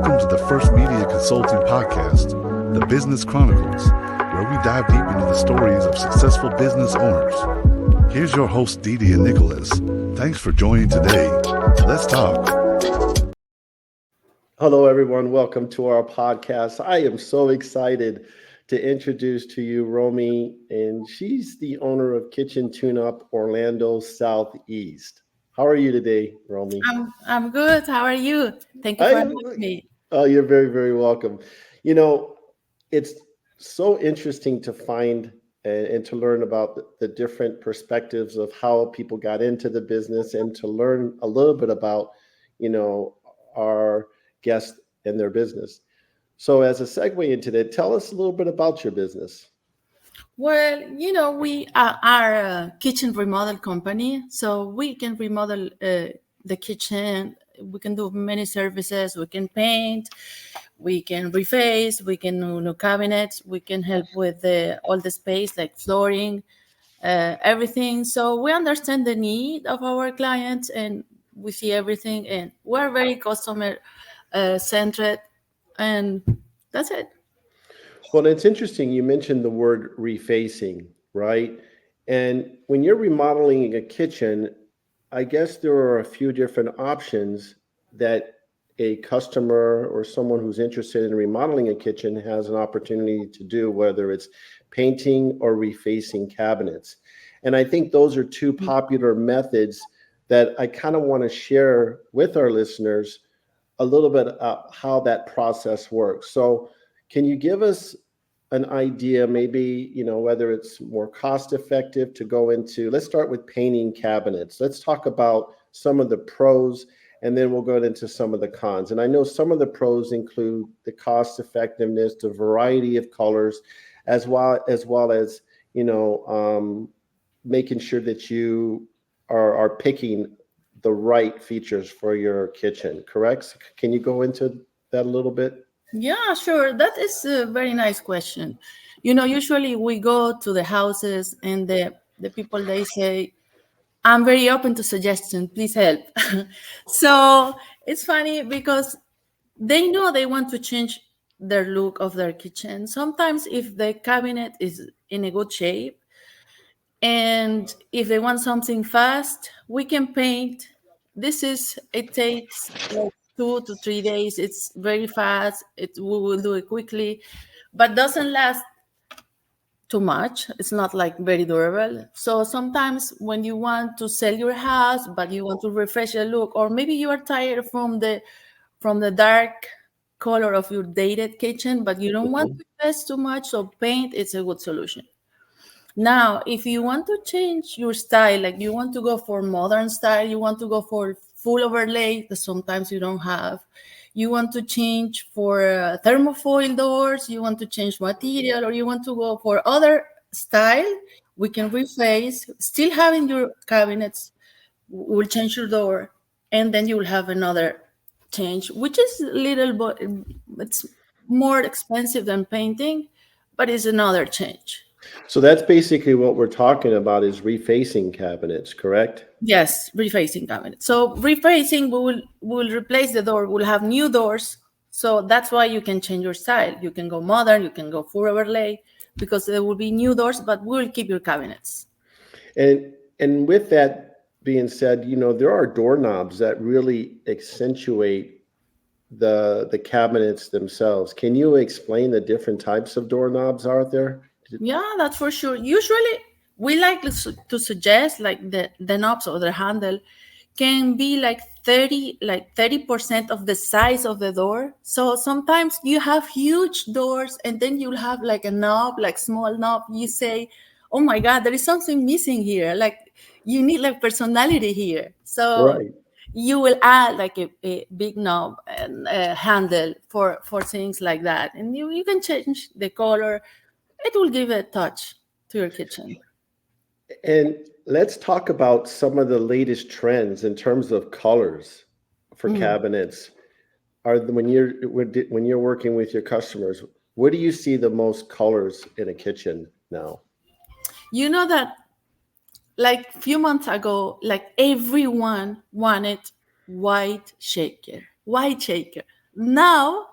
Welcome to the First Media Consulting Podcast, The Business Chronicles, where we dive deep into the stories of successful business owners. Here's your hosts, Didi and Nicholas. Thanks for joining today. Let's talk. Hello, everyone. Welcome to our podcast. I am so excited to introduce to you Romy, and she's the owner of Kitchen Tune-Up Orlando Southeast. How are you today, Romy? I'm good. How are you? Thank you for having me. Oh, you're very, very welcome. You know, it's so interesting to find and to learn about the different perspectives of how people got into the business and to learn a little bit about, our guests and their business. So as a segue into that, tell us a little bit about your business. Well, we are a kitchen remodel company, so we can remodel the kitchen. We can do many services. We can paint, we can reface, we can do new cabinets, we can help with all the space like flooring, everything. So we understand the need of our clients and we see everything, and we're very customer centric, and that's it. Well, it's interesting. You mentioned the word refacing, right? And when you're remodeling a kitchen, I guess there are a few different options that a customer or someone who's interested in remodeling a kitchen has an opportunity to do, whether it's painting or refacing cabinets. And I think those are two popular methods that I kind of want to share with our listeners a little bit about how that process works. So can you give us an idea, maybe, whether it's more cost effective to go into, let's start with painting cabinets. Let's talk about some of the pros, and then we'll go into some of the cons. And I know some of the pros include the cost effectiveness, the variety of colors, as well as making sure that you are picking the right features for your kitchen, correct? Can you go into that a little bit? Yeah, sure. That is a very nice question. Usually we go to the houses and the people, they say, I'm very open to suggestions, please help. So it's funny because they know they want to change their look of their kitchen. Sometimes if the cabinet is in a good shape and if they want something fast, we can paint. It takes like 2 to 3 days. It's very fast. We will do it quickly, but doesn't last too much. It's not like very durable. So sometimes when you want to sell your house, but you want to refresh the look, or maybe you are tired from the dark color of your dated kitchen, but you don't want to invest too much, so paint is a good solution. Now, if you want to change your style, like you want to go for modern style, you want to go for full overlay that sometimes you don't have, you want to change for thermofoil doors, you want to change material, or you want to go for other style, we can reface, still having your cabinets, we'll change your door, and then you will have another change, which is a little bit, it's more expensive than painting, but it's another change. So that's basically what we're talking about is refacing cabinets, correct? Yes, refacing cabinet. So refacing, we will replace the door. We'll have new doors. So that's why you can change your style. You can go modern. You can go full overlay because there will be new doors, but we will keep your cabinets. And with that being said, there are doorknobs that really accentuate the cabinets themselves. Can you explain the different types of doorknobs out there? Yeah, that's for sure. Usually, we like to suggest like the knobs or the handle can be like 30% of the size of the door. So sometimes you have huge doors and then you'll have like a knob, like small knob. You say, oh my God, there is something missing here. Like you need like personality here. So Right. you will add like a big knob and a handle for things like that. And you can change the color. It will give a touch to your kitchen. And let's talk about some of the latest trends in terms of colors for cabinets. When you're working with your customers, where do you see the most colors in a kitchen now? You know that like a few months ago, like everyone wanted white shaker. Now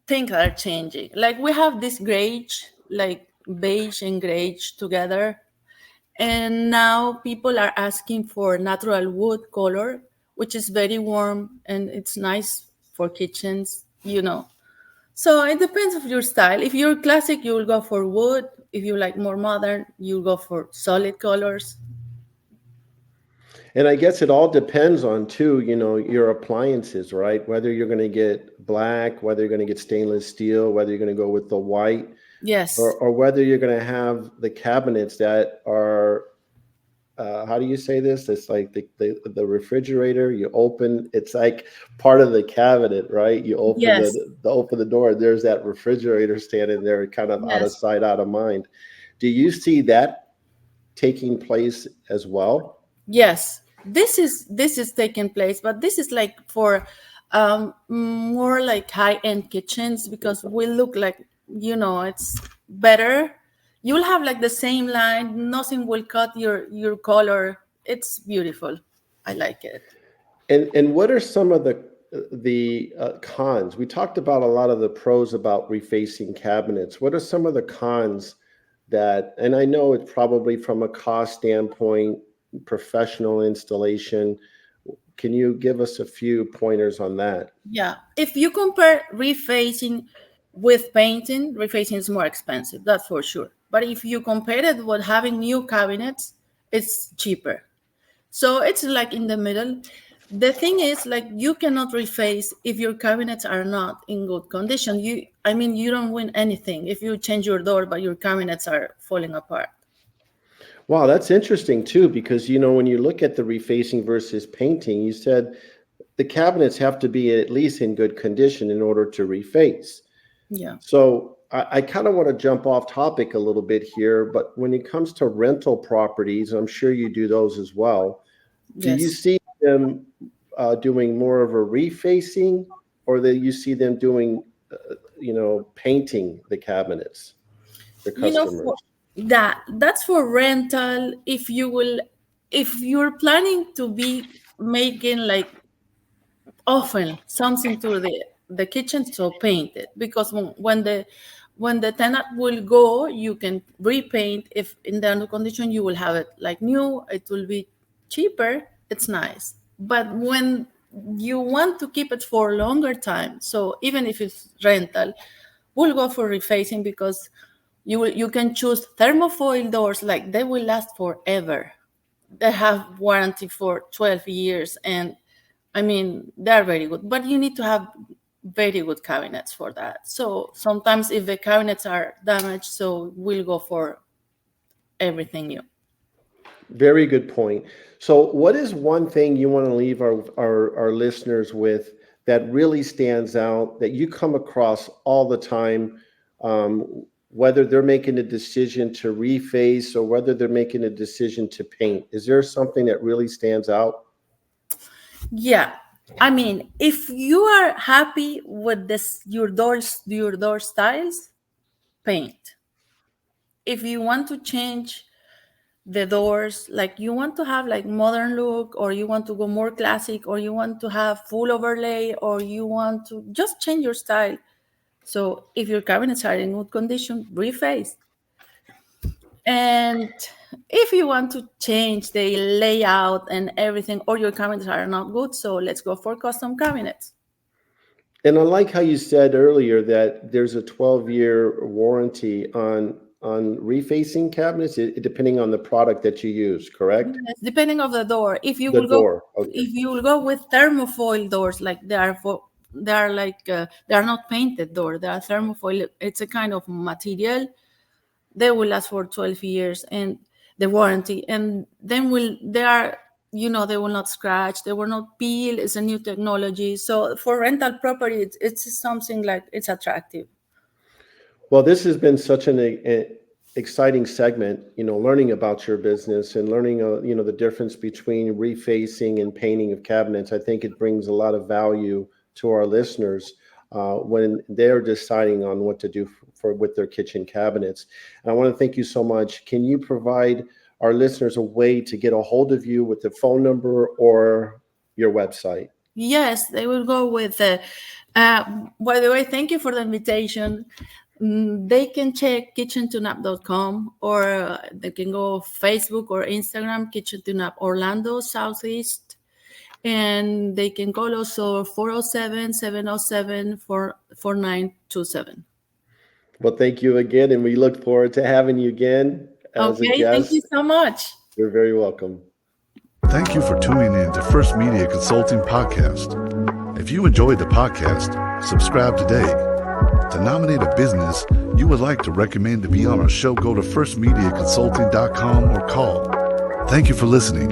things are changing. Like we have this beige, like beige and beige together. And now people are asking for natural wood color, which is very warm and it's nice for kitchens. So it depends of your style. If you're classic, you will go for wood. If you like more modern, you'll go for solid colors. And I guess it all depends on too, your appliances, right? Whether you're going to get black, whether you're going to get stainless steel, whether you're going to go with the white, or, Yes, or whether you're going to have the cabinets that are, how do you say this? It's like the refrigerator. You open, it's like part of the cabinet, right? You open yes, the door. There's that refrigerator standing there, kind of out of yes. sight, out of mind. Do you see that taking place as well? Yes, this is taking place, but this is like for more like high-end kitchens because we look like it's better. You'll have like the same line, nothing will cut your color. It's beautiful. I like it. And what are some of the cons? We talked about a lot of the pros about refacing cabinets. What are some of the cons that, and I know it's probably from a cost standpoint, professional installation. Can you give us a few pointers on that? Yeah, if you compare refacing with painting, refacing is more expensive, that's for sure. But if you compare it with having new cabinets, it's cheaper. So it's like in the middle. The thing is, like, you cannot reface if your cabinets are not in good condition. You don't win anything if you change your door, but your cabinets are falling apart. Wow, that's interesting too, because when you look at the refacing versus painting, you said the cabinets have to be at least in good condition in order to reface. Yeah. So I kind of want to jump off topic a little bit here, but when it comes to rental properties, I'm sure you do those as well. Do you Yes. see them doing more of a refacing, or do you see them doing, painting the cabinets, the For customers? that's for rental. If you're planning to be making like often something to the kitchen, so paint it because when the tenant will go, you can repaint. If in the new condition, you will have it like new. It will be cheaper. It's nice. But when you want to keep it for a longer time, so even if it's rental, we'll go for refacing because you can choose thermofoil doors, like they will last forever. They have warranty for 12 years, and they're very good, but you need to have very good cabinets for that. So sometimes if the cabinets are damaged, so we'll go for everything new. Very good point. So, what is one thing you want to leave our listeners with that really stands out that you come across all the time, whether they're making a decision to reface or whether they're making a decision to paint? Is there something that really stands out? Yeah. If you are happy with this, your door styles, paint. If you want to change the doors, like you want to have like modern look, or you want to go more classic, or you want to have full overlay, or you want to just change your style. So if your cabinets are in good condition, reface. And if you want to change the layout and everything, or your cabinets are not good, so let's go for custom cabinets. And I like how you said earlier that there's a 12-year warranty on refacing cabinets, depending on the product that you use, correct? Yes, depending of the door. If you The will go, door. Okay. if you will go with thermofoil doors, like they are not painted door. They are thermofoil. It's a kind of material. They will last for 12 years and the warranty, and then they will not scratch, they will not peel. It's a new technology, so for rental property, it's something like it's attractive. Well, this has been such an exciting segment, learning about your business and learning, the difference between refacing and painting of cabinets. I think it brings a lot of value to our listeners when they're deciding on what to do with their kitchen cabinets. And I want to thank you so much. Can you provide our listeners a way to get a hold of you with the phone number or your website? Yes, they will go with By the way, thank you for the invitation. They can check kitchen2nap.com, or they can go Facebook or Instagram, Kitchen to Nap Orlando Southeast. And they can call also 407-707-4927. Well, thank you again, and we look forward to having you again as a Okay, guest. thank you so much. You're very welcome. Thank you for tuning in to First Media Consulting Podcast. If you enjoyed the podcast, subscribe today. To nominate a business you would like to recommend to be on our show, go to firstmediaconsulting.com or call. Thank you for listening.